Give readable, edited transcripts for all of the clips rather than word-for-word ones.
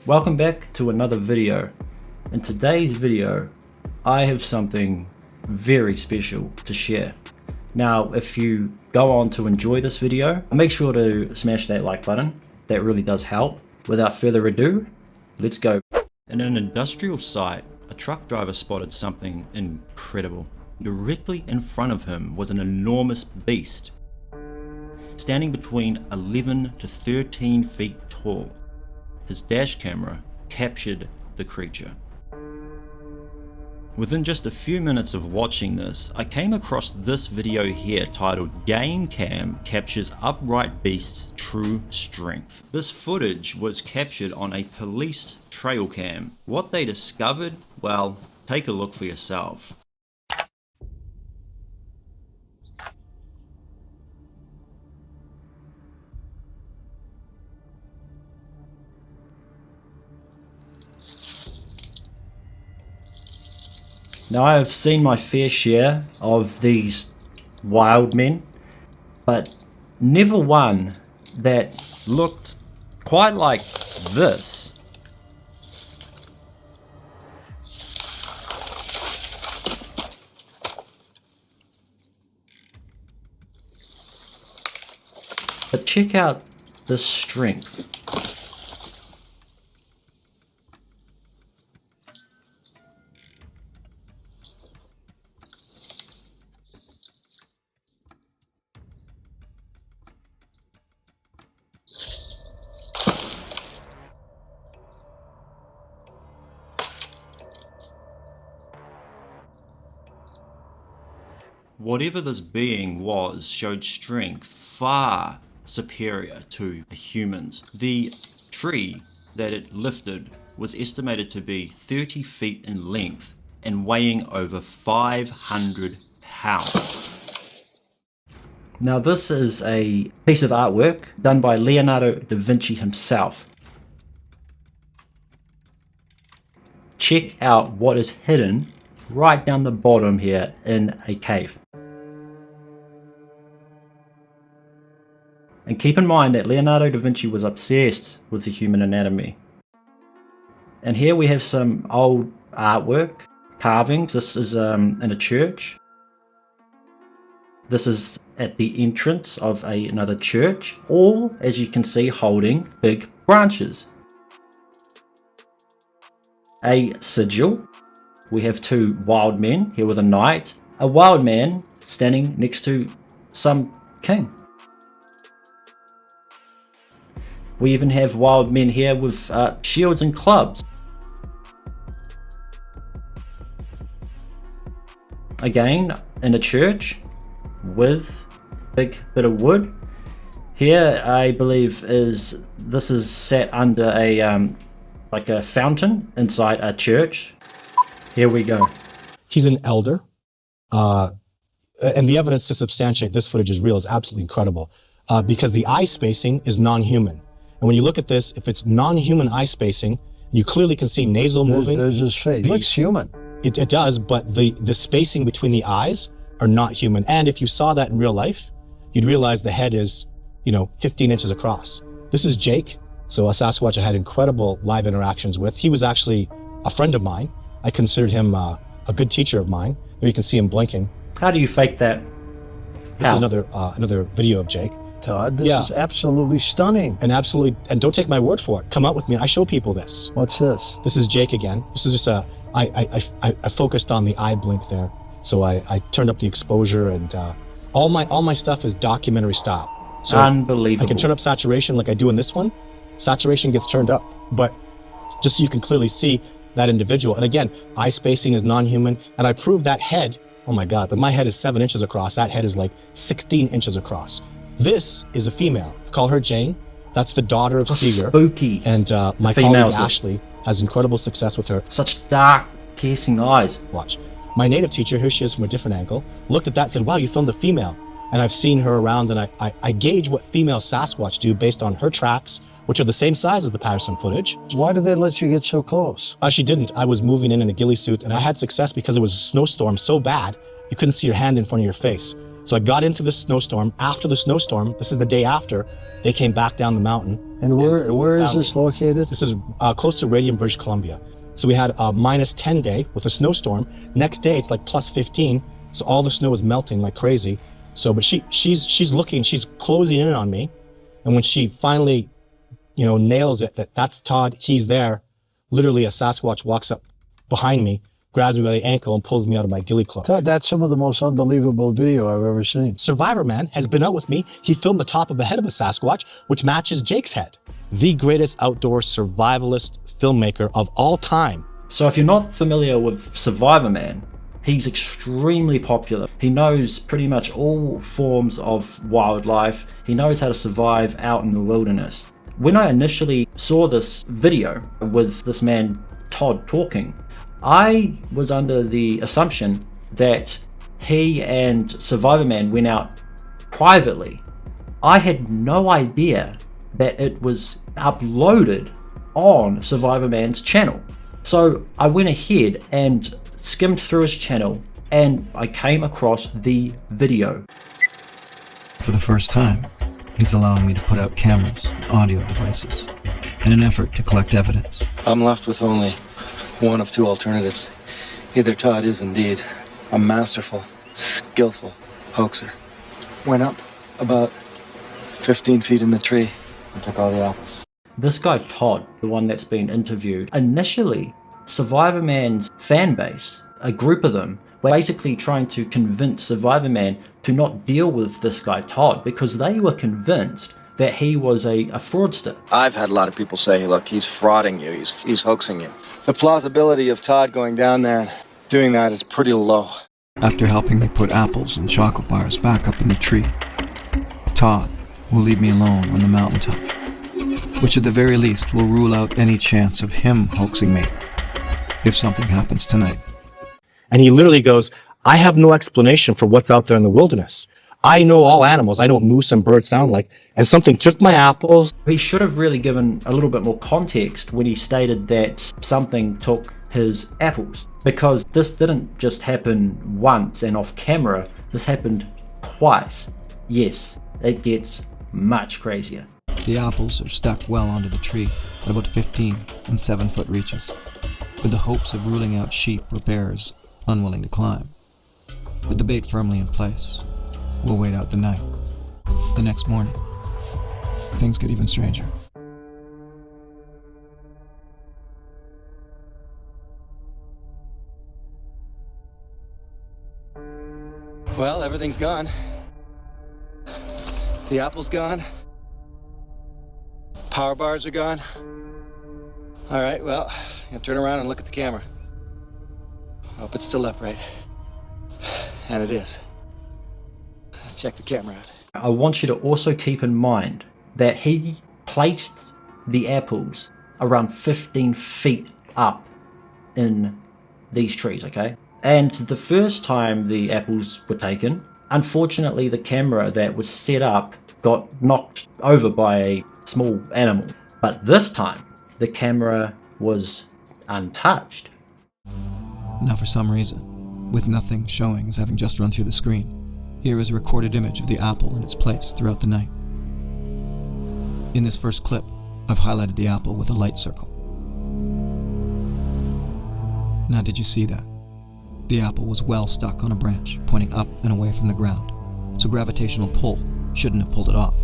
Welcome back to another video. In today's video, I have something very special to share. Now, if you go on to enjoy this video, make sure to smash that like button. That really does help. Without further ado, let's go. In an industrial site, a truck driver spotted something incredible. Directly in front of him was an enormous beast, standing between 11 to 13 feet tall. His dash camera captured the creature. Within just a few minutes of watching this, I came across this video here titled "Game Cam Captures Upright Beast's True Strength." This footage was captured on a police trail cam. What they discovered? Well, take a look for yourself. Now, I have seen my fair share of these Wildmen, but never one that looked quite like this. But check out the strength. Whatever this being was showed strength far superior to a human's. The tree that it lifted was estimated to be 30 feet in length and weighing over 500 pounds. Now, this is a piece of artwork done by Leonardo da Vinci himself. Check out what is hidden right down the bottom here in a cave. And keep in mind that Leonardo da Vinci was obsessed with the human anatomy. And here we have some old artwork, carvings. This is in a church. This is at the entrance of another church, all, as you can see, holding big branches. A sigil. We have two wild men here with a knight. A wild man standing next to some king. We even have wild men here with shields and clubs. Again, in a church with a big bit of wood. Here, I believe this is set under a like a fountain inside a church. Here we go. He's an elder, and the evidence to substantiate this footage is real is absolutely incredible, because the eye spacing is non-human. And when you look at this, if it's non-human eye spacing, you clearly can see nasal moving. There's his face. It looks human. It does, but the spacing between the eyes are not human. And if you saw that in real life, you'd realize the head is, 15 inches across. This is Jake. So a Sasquatch I had incredible live interactions with. He was actually a friend of mine. I considered him a good teacher of mine. There you can see him blinking. How do you fake that? This is another video of Jake. Todd, this is absolutely stunning. And don't take my word for it. Come out with me. I show people this. What's this? This is Jake again. This is just I focused on the eye blink there. So I turned up the exposure, and all my stuff is documentary style. So unbelievable. I can turn up saturation like I do in this one. Saturation gets turned up, but just so you can clearly see that individual. And again, eye spacing is non-human, and I proved that head. Oh my God, my head is 7 inches across. That head is like 16 inches across. This is a female. I call her Jane. That's the daughter of Seeger. Spooky. And my colleague Ashley has incredible success with her. Such dark, piercing eyes. Watch. My native teacher, here she is from a different angle, looked at that and said, wow, you filmed a female. And I've seen her around, and I gauge what female Sasquatch do based on her tracks, which are the same size as the Patterson footage. Why did they let you get so close? She didn't. I was moving in a ghillie suit, and I had success because it was a snowstorm so bad, you couldn't see your hand in front of your face. So I got into the snowstorm. After the snowstorm, this is the day after, they came back down the mountain. And where is this located? This is close to Radium, British Columbia. So we had a -10 day with a snowstorm. Next day, it's like +15. So all the snow is melting like crazy. So, but she's looking, she's closing in on me. And when she finally, nails it, that's Todd, he's there. Literally a Sasquatch walks up behind me, grabs me by the ankle and pulls me out of my ghillie cloak. Todd, that's some of the most unbelievable video I've ever seen. Survivor Man has been out with me. He filmed the top of the head of a Sasquatch, which matches Jake's head. The greatest outdoor survivalist filmmaker of all time. So if you're not familiar with Survivor Man, he's extremely popular. He knows pretty much all forms of wildlife. He knows how to survive out in the wilderness. When I initially saw this video with this man Todd talking, I was under the assumption that he and Survivor Man went out privately. I had no idea that it was uploaded on Survivor Man's channel. So I went ahead and skimmed through his channel and I came across the video. For the first time, he's allowing me to put out cameras and audio devices in an effort to collect evidence. I'm left with only one of two alternatives. Either Todd is indeed a masterful, skillful hoaxer. Went up about 15 feet in the tree and took all the apples. This guy Todd, the one that's been interviewed, initially Survivor Man's fan base, a group of them, were basically trying to convince Survivor Man to not deal with this guy Todd because they were convinced that he was a fraudster. I've had a lot of people say, look, he's frauding you, he's hoaxing you. The plausibility of Todd going down there and doing that is pretty low. After helping me put apples and chocolate bars back up in the tree, Todd will leave me alone on the mountaintop, which at the very least will rule out any chance of him hoaxing me if something happens tonight. And he literally goes, I have no explanation for what's out there in the wilderness. I know all animals. I know what moose and birds sound like. And something took my apples. He should have really given a little bit more context when he stated that something took his apples, because this didn't just happen once and off camera. This happened twice. Yes, it gets much crazier. The apples are stuck well onto the tree at about 15 and 7-foot reaches, with the hopes of ruling out sheep or bears unwilling to climb. With the bait firmly in place, we'll wait out the night. The next morning, things get even stranger. Well, everything's gone. The apple's gone. Power bars are gone. All right, well, I'll turn around and look at the camera. Hope it's still upright. And it is. Let's check the camera out. I want you to also keep in mind that he placed the apples around 15 feet up in these trees, okay? And the first time the apples were taken, unfortunately the camera that was set up got knocked over by a small animal. But this time, the camera was untouched. Now for some reason, with nothing showing as having just run through the screen, here is a recorded image of the apple in its place throughout the night. In this first clip, I've highlighted the apple with a light circle. Now did you see that? The apple was well stuck on a branch, pointing up and away from the ground, so gravitational pull shouldn't have pulled it off.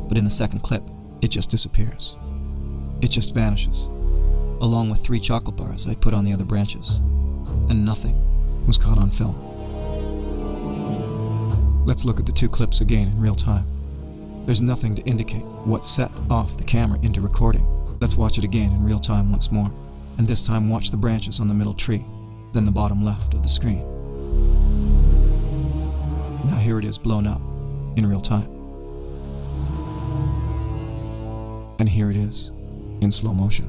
But in the second clip, it just disappears. It just vanishes, along with 3 chocolate bars I put on the other branches, and nothing was caught on film. Let's look at the 2 clips again in real time. There's nothing to indicate what set off the camera into recording. Let's watch it again in real time once more, and this time watch the branches on the middle tree, then the bottom left of the screen. Now here it is blown up in real time. And here it is in slow motion.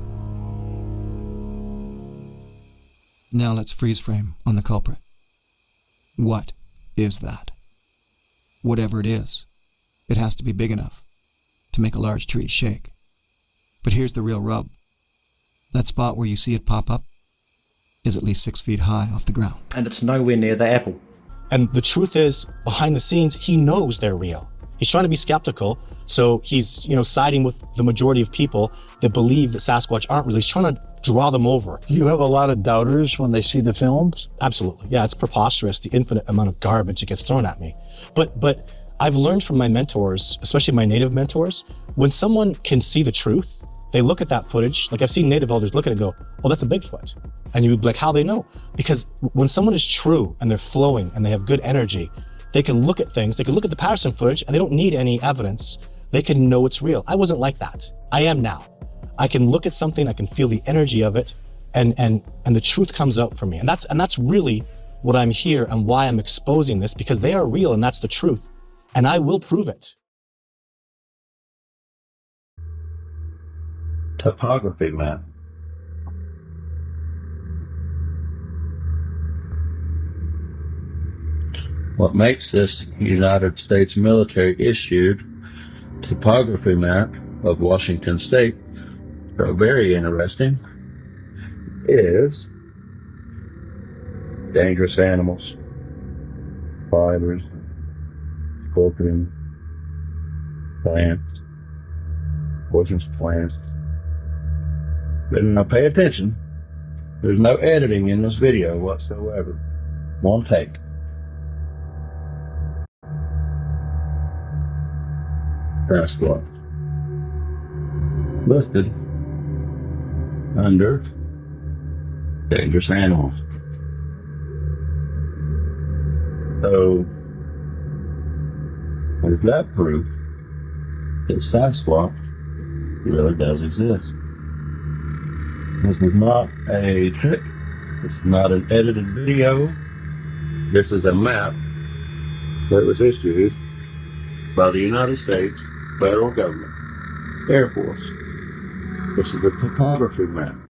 Now let's freeze frame on the culprit. What is that? Whatever it is, it has to be big enough to make a large tree shake. But here's the real rub. That spot where you see it pop up is at least 6 feet high off the ground. And it's nowhere near the apple. And the truth is, behind the scenes, he knows they're real. He's trying to be skeptical, so he's, siding with the majority of people that believe that Sasquatch aren't real. He's trying to draw them over. Do you have a lot of doubters when they see the films? Absolutely. Yeah, it's preposterous, the infinite amount of garbage that gets thrown at me. But I've learned from my mentors, especially my native mentors, when someone can see the truth, they look at that footage. Like I've seen native elders look at it and go, oh, that's a Bigfoot. And you'd be like, how they know? Because when someone is true and they're flowing and they have good energy, they can look at things, they can look at the Patterson footage and they don't need any evidence. They can know it's real. I wasn't like that. I am now. I can look at something, I can feel the energy of it, and the truth comes out for me. And that's really what I'm here and why I'm exposing this, because they are real and that's the truth. And I will prove it. Topography map. What makes this United States military issued topography map of Washington State so very interesting is dangerous animals, spiders, scorpions, plants, poisonous plants. But now pay attention. There's no editing in this video whatsoever. One take. Sasquatch. Listed under dangerous animals. So, is that proof that Sasquatch really does exist? This is not a trick. It's not an edited video. This is a map that was issued by the United States federal government, Air Force. This is a topography map.